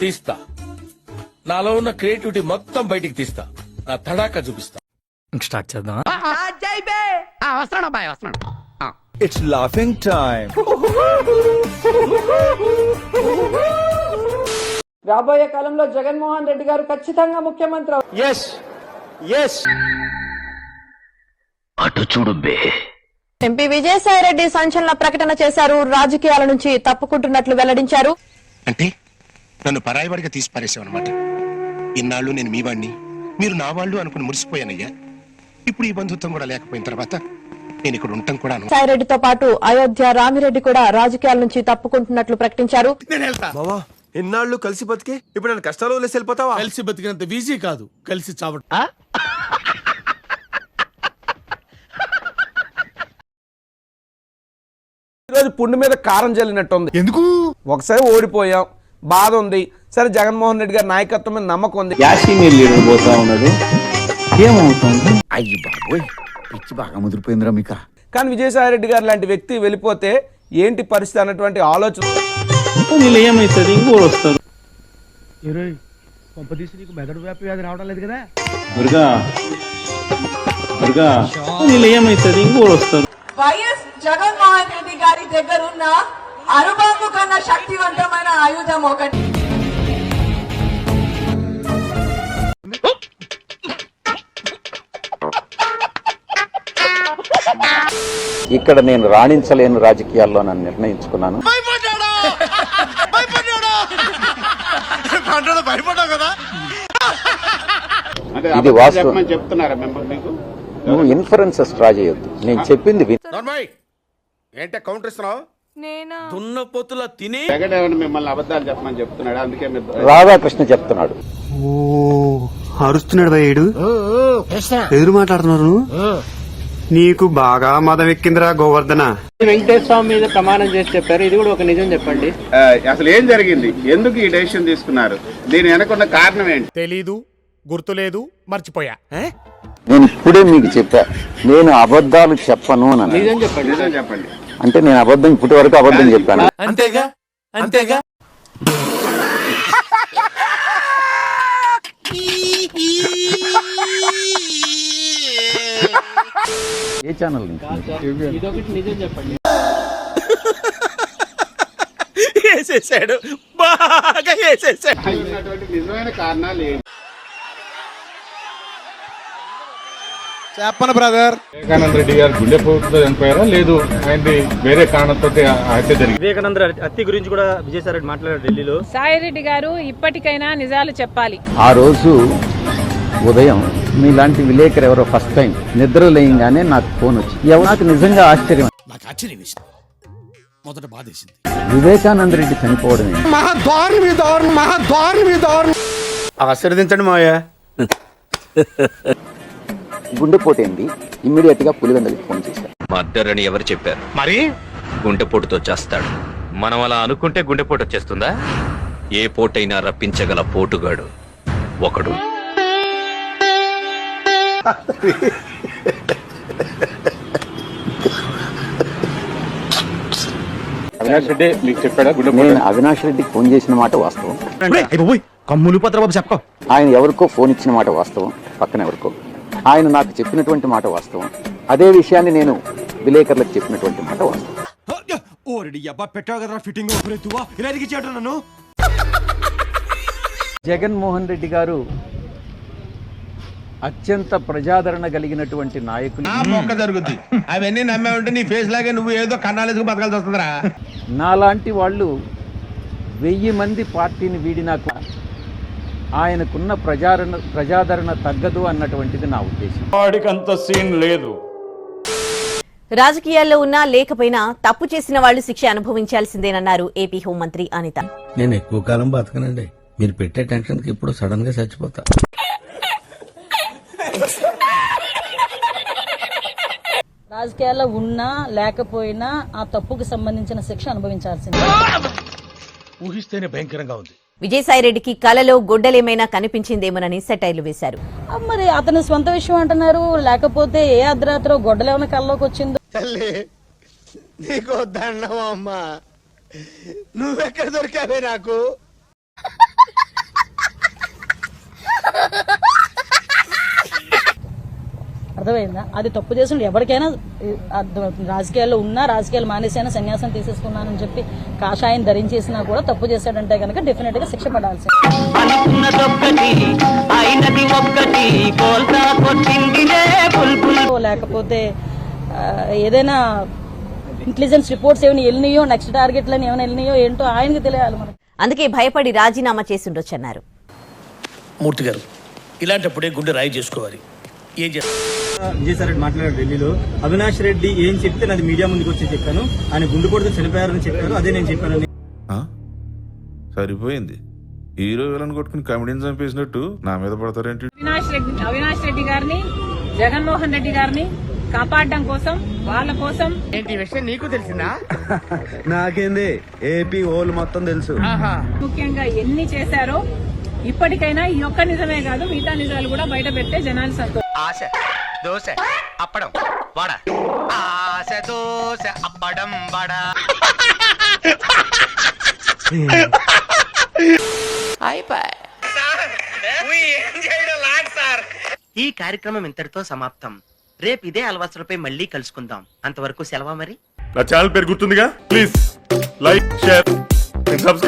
తీస్తా, నాలో ఉన్న క్రియేటివిటీ మొత్తం బయటికి తీస్తా, నా తడాకా చూపిస్తా. స్టార్ట్ చేద్దాం. వస్తున్నాడు బాయ్, వస్తున్నాడు. It's laughing time. రాబోయే కాలంలో జగన్మోహన్ రెడ్డి గారు ఖచ్చితంగా ముఖ్యమంత్రి. అటు చూడు బే. ఎంపీ విజయసాయిరెడ్డి సంచలన ప్రకటన చేశారు. రాజకీయాల నుంచి తప్పుకుంటున్నట్లు వెల్లడించారు. అంటే నన్ను పరాయివాడిగా తీసి పారేసావన్నమాట. ఇన్నాళ్ళు నేను మీ వాడిని, మీరు నా వాళ్ళు అనుకుని మురిసిపోయానయ్యా. ఇప్పుడు ఈ బంధుత్వం కూడా లేకపోయిన తర్వాత నేను ఇక్కడ ఉంటాం కూడా. సాయిరెడ్డితో పాటు అయోధ్య రామిరెడ్డి కూడా రాజకీయాల నుంచి తప్పుకుంటున్నట్లు ప్రకటించారు. ఇన్నాళ్ళు కలిసి బతికి ఇప్పుడు నేను కష్టాలు వదిలేసి వెళ్ళిపోతావా? కలిసి బతికినంత ఈజీ కాదు కలిసి చావడం. ఈరోజు పుండు మీద కారం జల్లినట్టుంది. ఎందుకు? ఒకసారి ఓడిపోయాం, బాధ ఉంది. సరే, జగన్మోహన్ రెడ్డి గారి నాయకత్వం మీద నమ్మకం ఉంది. పోతా ఉన్నది ఏమవుతుంది? అయ్యి బాబోయ్, పిచ్చి బాగా ముదిరిపోయిందిరా మీకు. కానీ విజయసాయి రెడ్డి గారు లాంటి వ్యక్తి వెళ్ళిపోతే ఏంటి పరిస్థితి అన్నటువంటి ఆలోచన. ఏమైతుంది? ఇంకోటి వస్తారు. మెదడు వ్యాపి వ్యాధి రావడం లేదు కదా. ఏమైతుంది? ఇంకోటి వస్తారు. వైఎస్ జగన్మోహన్ రెడ్డి గారి దగ్గర ఉన్న అణుబాంబు కన్నా శక్తివంతమైన ఆయుధం ఒకటి. ఇక్కడ నేను రాణించలేను రాజకీయాల్లో నన్ను నిర్ణయించుకున్నాను. ఇది వాస్తవం. నువ్వు ఇన్ఫరెన్సెస్ డ్రా చేయొద్దు, నేను చెప్పింది ఏంటే కౌంటర్ ఇస్తున్నావు? దున్నపోతులా తిని మిమ్మల్ని అబద్ధాలు చెప్పమని చెప్తున్నాడు. అందుకే రాధాకృష్ణ చెప్తున్నాడు. అరుస్తున్నాడు భయ్యుడు, ఎదురు మాట్లాడుతున్నారు. నీకు బాగా మదం ఎక్కిందిరా గోవర్ధన. వెంకటేశ్వర స్వామి మీద ప్రమాణం చేసి చెప్పారు, ఇది కూడా ఒక నిజం చెప్పండి. అసలు ఏం జరిగింది? ఎందుకు ఈ డెసిషన్ తీసుకున్నారు? దీని వెనకున్న కారణం ఏంటి? తెలీదు, గుర్తులేదు, మర్చిపోయా. నేను ఇప్పుడే మీకు చెప్పా, నేను అబద్ధాలు చెప్పను అని. నిజం చెప్పండి. నిజం చెప్పండి. అంటే నేను అబద్ధం ఇప్పటి వరకు అబద్ధం చెప్పాను. అంతేగా అంతేగా. ఏ ఛానల్? ఇదొకటి నిజం చెప్పండి. వేసేసాడు, బాగా వేసేసాడు. నిజమైన కారణాలు ఏంటి? చెప్పను బ్రదర్. వివేకానంద రెడ్డి గారు గుండెపోటుతో చనిపోయారా, లేదు ఆయనది వేరే కారణంతో హత్య జరిగింది? వివేకానంద హత్య గురించి కూడా విజయసాయి రెడ్డి మాట్లాడారు ఢిల్లీలో. సాయిరెడ్డి గారు ఇప్పటికైనా నిజాలు చెప్పాలి. ఆ రోజు ఉదయం మీలాంటి విలేకరు ఎవరో ఫస్ట్ టైం నిద్ర లేయంగానే నాకు ఫోన్ వచ్చి, నాకు నిజంగా ఆశ్చర్యం. నాకు ఆశ్చర్యం వేసింది, మొదట బాధేసింది. వివేకానంద రెడ్డి చనిపోవడం ఆశీర్వదించండి మావయ్య. గుండెపోటు ఏంది? ఇమ్మీడియట్ గా పులివెందులకి ఫోన్ చేశారు. మర్డర్ అని ఎవరు చెప్పారు? మరి గుండెపోటుతో చేస్తాడు. మనం అలా అనుకుంటే గుండెపోటు వచ్చేస్తుందా? ఏ పోటైనా రప్పించగల పోటుగాడు ఒకడు. అవినాష్ రెడ్డి మీకు చెప్పాడా? నేను అవినాష్ రెడ్డికి ఫోన్ చేసిన మాట వాస్తవం. కమ్ములు పత్రబాబు చెప్ప. ఆయన ఎవరికో ఫోన్ ఇచ్చిన మాట వాస్తవం, పక్కన ఎవరికో. ఆయన నాకు చెప్పినటువంటి మాట వాస్తవం. అదే విషయాన్ని నేను విలేకరులకు చెప్పినటువంటి మాట వాస్తవం. జగన్మోహన్ రెడ్డి గారు అత్యంత ప్రజాదరణ కలిగినటువంటి నాయకులు. జరుగుద్ది అవన్నీ నమ్మే ఉంటే నీ ఫేస్ లాగే నువ్వు ఏదో కన్నాలేసుకు బతకాల్సి వస్తుందిరా. నాలాంటి వాళ్ళు 1000 మంది పార్టీని వీడినాక ఆయనకున్న ప్రజాదరణ తగ్గదు అన్నటువంటిది నా ఉద్దేశం. వాడికంత సీన్ లేదు. రాజకీయాల్లో ఉన్నా లేకపోయినా తప్పు చేసిన వాళ్లు శిక్ష అనుభవించాల్సిందేనన్నారు ఏపీ హోంమంత్రి అనిత. నేను ఎక్కువ కాలం బతకనండి, మీరు పెట్టే టెన్షన్ కి ఇప్పుడు సడన్ గా చచ్చిపోతా. రాజకీయాల్లో ఉన్నా లేకపోయినా ఆ తప్పుకు సంబంధించిన శిక్ష అనుభవించాల్సిందే. ఊహిస్తేనే భయంకరంగా ఉంది. విజయసాయిరెడ్డికి కలలో గొడ్డలేమైనా కనిపించిందేమోనని సెటైర్లు వేశారు. మరి అతని స్వంత విషయం అంటున్నారు, లేకపోతే ఏ అర్ధరాత్రో గొడ్డలేమైనా కల్లోకి వచ్చిందో. నీకు దండం అమ్మా, నువ్వెక్కడ దొరికావే నాకు? అర్థమైందా? అది తప్పు చేసిన ఎవరికైనా రాజకీయాల్లో ఉన్నా, రాజకీయాలు మానేసైనా సన్యాసం తీసేసుకున్నానని చెప్పి కాషాయం ధరించేసినా కూడా తప్పు చేశాడంటే కనుక డెఫినెట్ గా శిక్ష పడాల్సి. లేకపోతే ఏదైనా ఇంటెలిజెన్స్ రిపోర్ట్స్ ఏమైనా వెళ్ళినాయో, నెక్స్ట్ టార్గెట్లని ఏమైనా వెళ్ళినాయో ఏంటో ఆయనకి తెలియాలి మనకి. అందుకే భయపడి రాజీనామా చేసి ఉండొచ్చన్నారు. మూర్తి గారు, ఇలాంటప్పుడే గుండె రాయి చేసుకోవాలి. ఏం విజయసాయి రెడ్డి మాట్లాడారు ఢిల్లీలో. అవినాష్ రెడ్డి ఏం చెప్తే నాది మీడియా ముందుకు వచ్చి చెప్పాను. ఆయన గుండెపోటుతో చనిపోయారని చెప్పారు, అదే నేను చెప్పాను. సరిపోయింది. హీరో విలన్ కొట్టుకుని కమెడీని చంపేసినట్టు నా మీద పడతారేంటి? అవినాష్ రెడ్డి గారిని, జగన్మోహన్ రెడ్డి గారిని కాపాడడం కోసం, వాళ్ళ కోసం. ఏంటి విషయం నీకు తెలిసిందా? నాకేంది, ఏపీ ఓల్ మొత్తం తెలుసు. ముఖ్యంగా ఎన్ని చేశారో ఇప్పటికైనా ఈ ఒక్క నిజమే కాదు, మిగతా నిజాలు కూడా బయట పెడితే జనాలు సంతోషం. ఆశ దోశ అప్పడం వడ, ఆశ దోశ అప్పడం వడ. ఈ కార్యక్రమం ఇంతటితో సమాప్తం. రేపు ఇదే అలవాసులపై మళ్ళీ కలుసుకుందాం. అంతవరకు సెలవా మరి. నా ఛానల్ పేరు గుర్తుందిగా? Please like, share, subscribe.